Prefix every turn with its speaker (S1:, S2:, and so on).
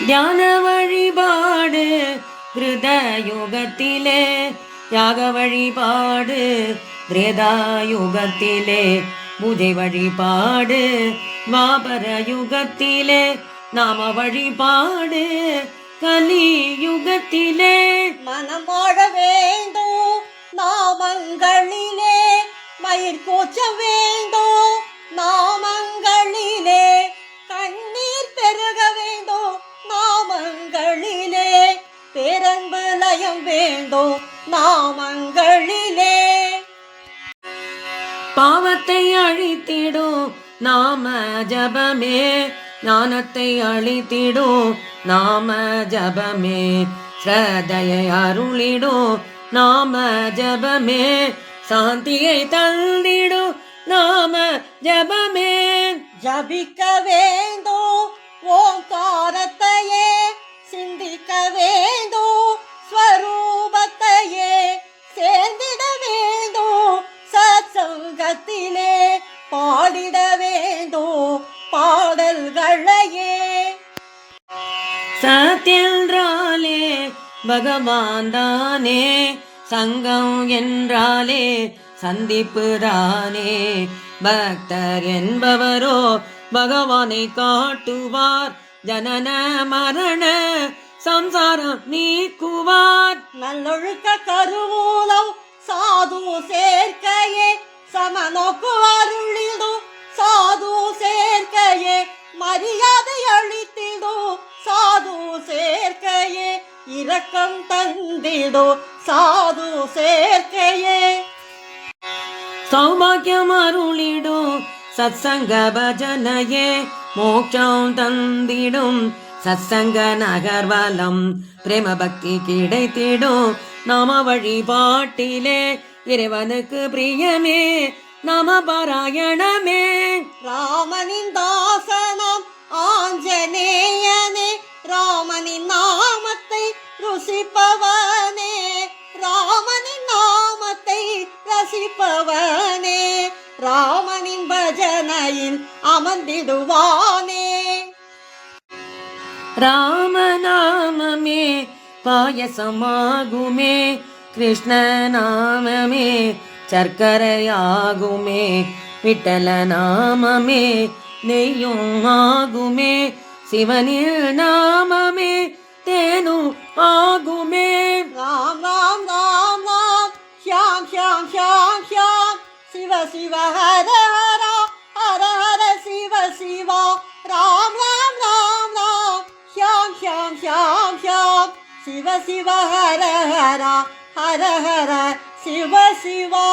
S1: தியான வழிபாடு கிருதயுகத்திலே, யாக வழிபாடு திரேதாயுகத்திலே, பூஜை வழிபாடு துவாபர யுகத்திலே, நாம வழிபாடு கலியுகத்திலே.
S2: மனம் வாழ வேண்டும் நாமங்களிலே, மயிர் கூச்ச வேண்டும் நாமங்களிலே, கண்ணீர் பெருக வேண்டும் நாமங்களிலே, பேரன்பு லயம் வேண்டும் நாமங்களிலே.
S1: பாவத்தை அழித்திடும் நாம ஜபமே, ஞானத்தை அழித்திடும் நாம ஜபமே, ஸ்ரத்தையை அருளிடும் நாம ஜபமே, சாந்தியை தந்திடும் நாம ஜபமே.
S2: ஜபிக்க வேண்டும் ஓங்காரத்தையே, சிந்திக்க வேண்டும் ஸ்வரூபத்தையே, சேர்ந்திட வேண்டும் சத்சங்கத்திலே, பாடிட வேண்டும் பாடல்களையே.
S1: சத்யென்றாலே பகவான் தானே, சங்கம் என்றாலே சந்திப்பு தானே, பக்தர் என்பவரோ பகவானை காட்டுவார், ஜனன மரண சம்சாரம் நீக்குவார்.
S2: நல்லொழுக்க கருவூலம் சாது சேர்க்கையே, சமநோக்கு அருளிடும் சாது சேர்க்கையே, மரியாதை அளித்திடும் சாது சேர்க்கையே, இரக்கம் தந்திடும் சாது சேர்க்கையே.
S1: சௌபாக்கியம் அருளிடும் சத்சங்க பஜனையே, மோட்சம் தந்திடும் சத்சங்க நகர்வலம், பிரேம பக்தி கிடைத்திடும் நாம வழிபாட்டிலே, இறைவனுக்கு பிரியமே நாம பாராயணமே.
S2: ராமனின் தாசனம் ஆஞ்சநேயனே, ராமனின் நாமத்தை ருசிப்பவனே, ராமனின் நாமத்தை ரசிப்பவனே, ராமனின் பஜனையில் அமர்ந்திடுவானே.
S1: ராமநாமமே பாயசமாகுமே, கிருஷ்ண நாமமே சர்க்கரையாகுமே, விட்டல நாமமே நெய்யும் ஆகுமே, சிவனின் நாமமே தேனும் ஆகுமே.
S2: ராம் ராம் ராம் ராம் ஷியாம் ஷியாம் ஷியாம் ஷியாம், சிவ சிவ ஹர ஹர ஹர ஹர சிவ சிவா, ராம் ராம் ராம் ராம் ஷியாம் ஷியாம் ஷியாம் ஷியாம், சிவ சிவ ஹர ஹர ஹர ஹர சிவ சிவா.